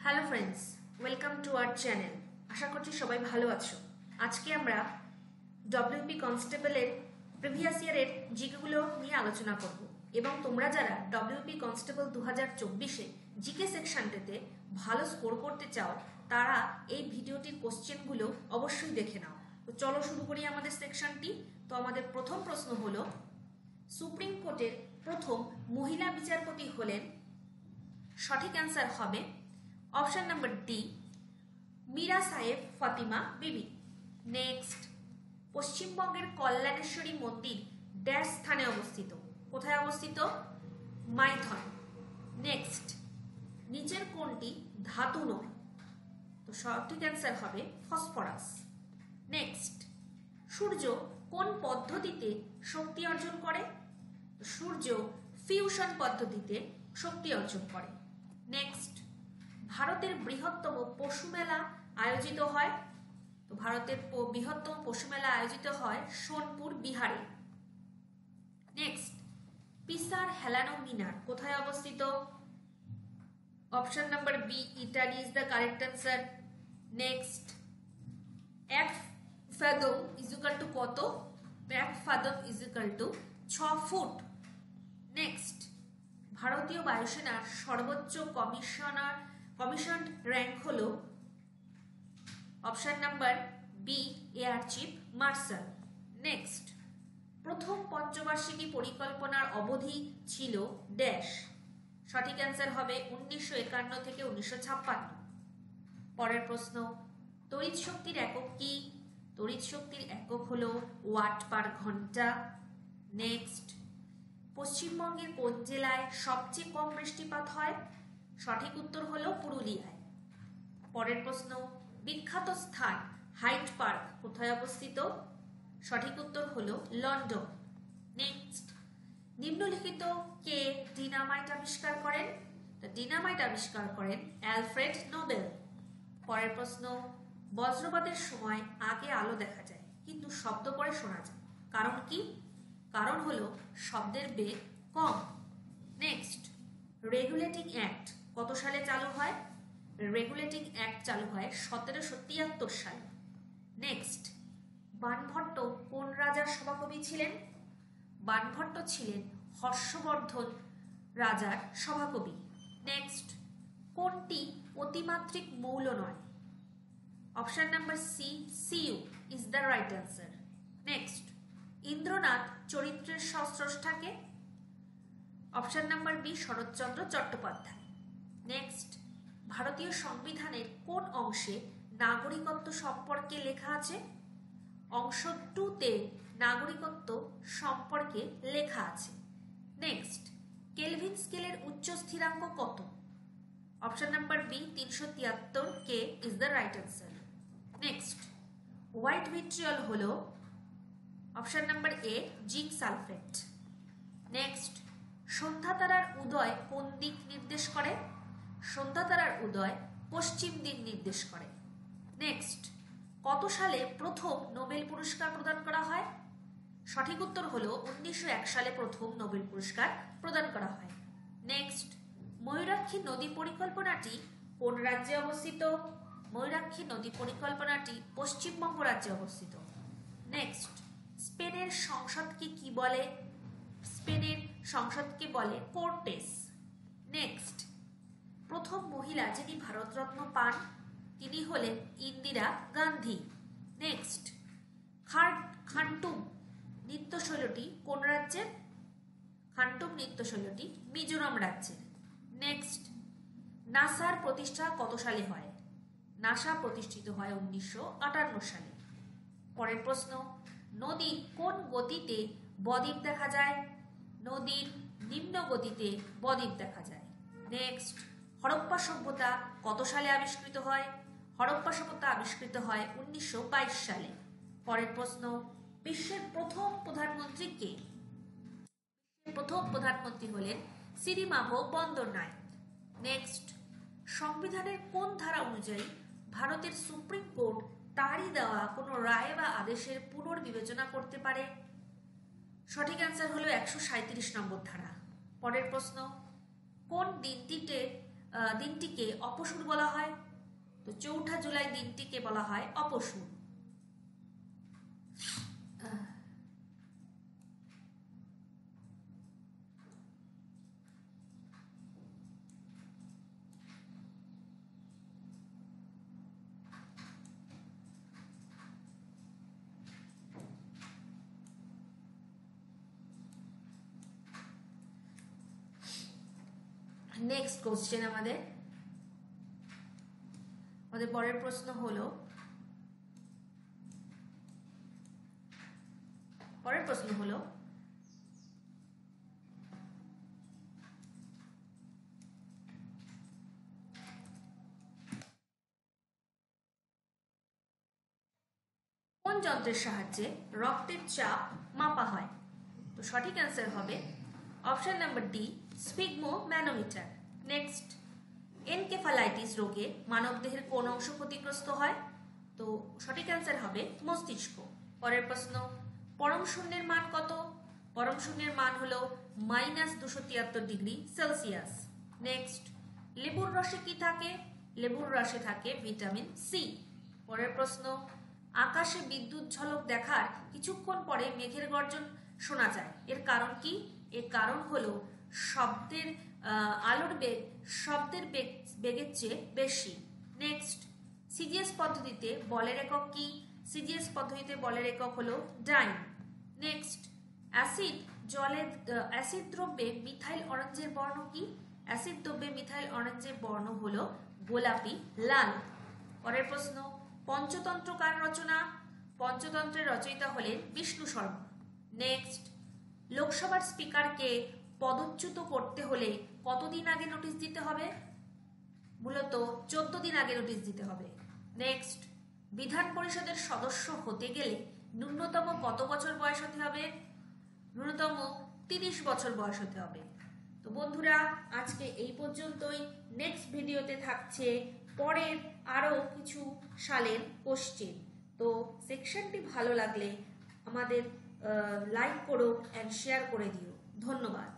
Hello friends, welcome to our channel. আশা করছি সবাই ভালো আছো। আজকে আমরা ডব্লিউপি কনস্টেবলের প্রিভিয়াস ইয়ারের জিকেগুলো নিয়ে আলোচনা করব এবং তোমরা যারা ডব্লিউপি কনস্টেবল 2024-এ জিকে সেকশনটাতে ভালো স্কোর করতে চাও তারা এই ভিডিওটির কোশ্চেনগুলো অবশ্যই দেখে নাও। তো চলো শুরু করি আমাদের সেকশনটি। তো আমাদের প্রথম প্রশ্ন হলো, সুপ্রিম কোর্টের প্রথম মহিলা বিচারপতি হলেন? সঠিক অ্যান্সার হবে অপশন নাম্বার ডি, মীরা সাহেব ফাতিমা বিবি। নেক্সট, পশ্চিমবঙ্গের কল্যাণেশ্বরী মন্দির ড্যাশ স্থানে অবস্থিত? কোথায় অবস্থিত? মাইথন। নেক্সট, নিচের কোনটি ধাতু নয়? তো সঠিক অ্যান্সার হবে ফসফরাস। নেক্সট, সূর্য কোন পদ্ধতিতে শক্তি অর্জন করে? সূর্য ফিউশন পদ্ধতিতে শক্তি অর্জন করে। নেক্সট, ভারতের বৃহত্তম পশু মেলা আয়োজিত হয়? তো ভারতের বৃহত্তম পশু মেলা আয়োজিত হয় সোনপুর, বিহারে। নেক্সট, পিসার হেলানো মিনার কোথায় অবস্থিত? Option number B, Italy is the correct answer. Next, এক ফাদম ইজুকাল টু কত? এক fathom equal to 6 feet. Next, ভারতীয় বায়ুসেনার সর্বোচ্চ কমিশন র্যাঙ্ক হলো? Option number B, air chief marshal. Next, প্রথম পঞ্চবার্ষিকী পরিকল্পনার অবধি ছিল ড্যাশ? সঠিক অ্যান্সার হবে 1951 থেকে 1956। পরের প্রশ্ন, তড়িৎ শক্তির একক কি? তড়িৎ শক্তির একক হলো ওয়াট পার ঘন্টা। নেক্সট, পশ্চিমবঙ্গের কোন জেলায় সবচেয়ে কম বৃষ্টিপাত হয়? সঠিক উত্তর হলো পুরুলিয়ায়। পরের প্রশ্ন, বিখ্যাত স্থান হাইড পার্ক কোথায় অবস্থিত? সঠিক উত্তর হলো লন্ডন। নেক্সট, নিম্নলিখিত কে ডিনামাইট আবিষ্কার করেন? ডিনামাইট আবিষ্কার করেন অ্যালফ্রেড নোবেল। পরের প্রশ্ন, বজ্রপাতের সময় আগে আলো দেখা যায় কিন্তু শব্দ পরে শোনা যায়, কারণ কি? কারণ হলো শব্দের বেগ কম। নেক্সট, রেগুলেটিং অ্যাক্ট কত সালে চালু হয়? রেগুলেটিং অ্যাক্ট চালু হয় 1773 সালে। নেক্সট, বাণভট্ট কোন রাজার সভাকবি ছিলেন? বাণভট্ট ছিলেন হর্ষবর্ধন রাজার সভাকবি। নেক্সট, কোনটি অতিমাত্রিক মৌল নয়? Option number C, C U is the right answer. Next, Indranath চরিত্রের স্রষ্টাকে? Option number B, Saratchandra Chattopadhyay. Next, ভারতীয় সংবিধানের কোন অংশে নাগরিকত্ব সম্পর্কে লেখা আছে? অংশ 2-তে নাগরিকত্ব সম্পর্কে লেখা আছে। নেক্সট, কেলভিন স্কেলের উচ্চ স্থিরাঙ্ক কত? Option number B, 373 K is the right answer. Next, white vitriol হলো? Option number A, zinc sulphate. Next, সন্ধ্যা তারার উদয় কোন দিক নির্দেশ করে? সন্ধ্যা তারার উদয় পশ্চিম দিক নির্দেশ করে। নেক্সট, কত সালে প্রথম নোবেল পুরস্কার প্রদান করা হয়? সঠিক উত্তর হলো 1901 সালে প্রথম নোবেল পুরস্কার প্রদান করা হয়। নেক্সট, ময়ূরাক্ষী নদী পরিকল্পনাটি কোন রাজ্যে অবস্থিত? ময়ূরাক্ষী নদী পরিকল্পনাটি পশ্চিমবঙ্গ রাজ্যে অবস্থিত। নেক্সট, স্পেনের সংসদকে কি বলে? স্পেনের সংসদকে বলে কোর্টেস। নেক্সট, প্রথম মহিলা যিনি ভারতরত্ন পান তিনি হলেন ইন্দিরা গান্ধী। নেক্সট, খান্টুম নৃত্যশৈলীটি কোন রাজ্যের? খান্টুম নৃত্যশৈলীটি মিজোরাম রাজ্যের। নেক্সট, নাসার প্রতিষ্ঠা কত সালে হয়? নাসা প্রতিষ্ঠিত হয় 1958 সালে। পরের প্রশ্ন, নদীর কোন গতিতে বদ্বীপ দেখা যায়? নদীর নিম্ন গতিতে বদ্বীপ দেখা যায়। নেক্সট, হরপ্পা সভ্যতা কত সালে আবিষ্কৃত হয়? হরপ্পা সভ্যতা আবিষ্কৃত হয় 1922 সালে। পরের প্রশ্ন, বিশ্বের প্রথম প্রধানমন্ত্রী কে? প্রথম প্রধানমন্ত্রী হলেন সিরিমাভো বন্দরনায়েক। নেক্সট, সংবিধানের কোন ধারা অনুযায়ী ভারতের সুপ্রিম কোর্ট তারই দেওয়া কোনো রায় বা আদেশের পুনর্বিবেচনা করতে পারে? সঠিক অ্যান্সার হলো 137 নম্বর ধারা। পরের প্রশ্ন, কোন দিনটিতে দিনটিকে অপসূর বলা হয়? তো 4 জুলাই দিনটিকে বলা হয় অপসূর। নেক্সট কোশ্চেন আমাদের পরের প্রশ্ন হলো, কোন যন্ত্রের সাহায্যে রক্তের চাপ মাপা হয়? তো সঠিক অ্যান্সার হবে option number D, sphygmomanometer. Next, encephalitis রোগে মানবদেহের কোন অংশ ক্ষতিগ্রস্ত হয়? তো সঠিক অ্যান্সার হবে মস্তিষ্ক। পরের প্রশ্ন, পরম শূন্যের মান কত? পরম শূন্যের মান হলো -273 ডিগ্রি সেলসিয়াস। নেক্সট, লেবুর রসে কি থাকে? লেবুর রসে থাকে ভিটামিন সি। পরের প্রশ্ন, আকাশে বিদ্যুৎ ঝলক দেখার কিছুক্ষণ পরে মেঘের গর্জন শোনা যায়, এর কারণ কি? এর কারণ হলো শব্দের আলোর বেগ শব্দের বেগের চেয়ে বেশি। নেক্সট, সিজিএস পদ্ধতিতে বলের একক কি? সিজিএস পদ্ধতিতে বলের একক হলো ডাইন। নেক্সট, অ্যাসিড দ্রব্যে মিথাইল অরেঞ্জের বর্ণ কি? অ্যাসিড দ্রব্যে মিথাইল অরেঞ্জের বর্ণ হলো গোলাপি লাল। পরের প্রশ্ন, পঞ্চতন্ত্র কার রচনা? পঞ্চতন্ত্রের রচয়িতা হলেন বিষ্ণু শর্মা। নেক্সট, লোকসভার স্পিকারকে পদচ্যুত করতে হলে কতদিন আগে নোটিশ দিতে হবে? মূলত 14 দিন আগে নোটিশ দিতে হবে। নেক্সট, বিধান পরিষদের সদস্য হতে গেলে ন্যূনতম কত বছর বয়স হতে হবে? ন্যূনতম 30 বছর বয়স হতে হবে। তো বন্ধুরা, আজকে এই পর্যন্তই। নেক্সট ভিডিওতে থাকছে পরের আরও কিছু সালের কোশ্চেন। তো সেকশনটি ভালো লাগলে আমাদের লাইক করো অ্যান্ড শেয়ার করে দিও। ধন্যবাদ।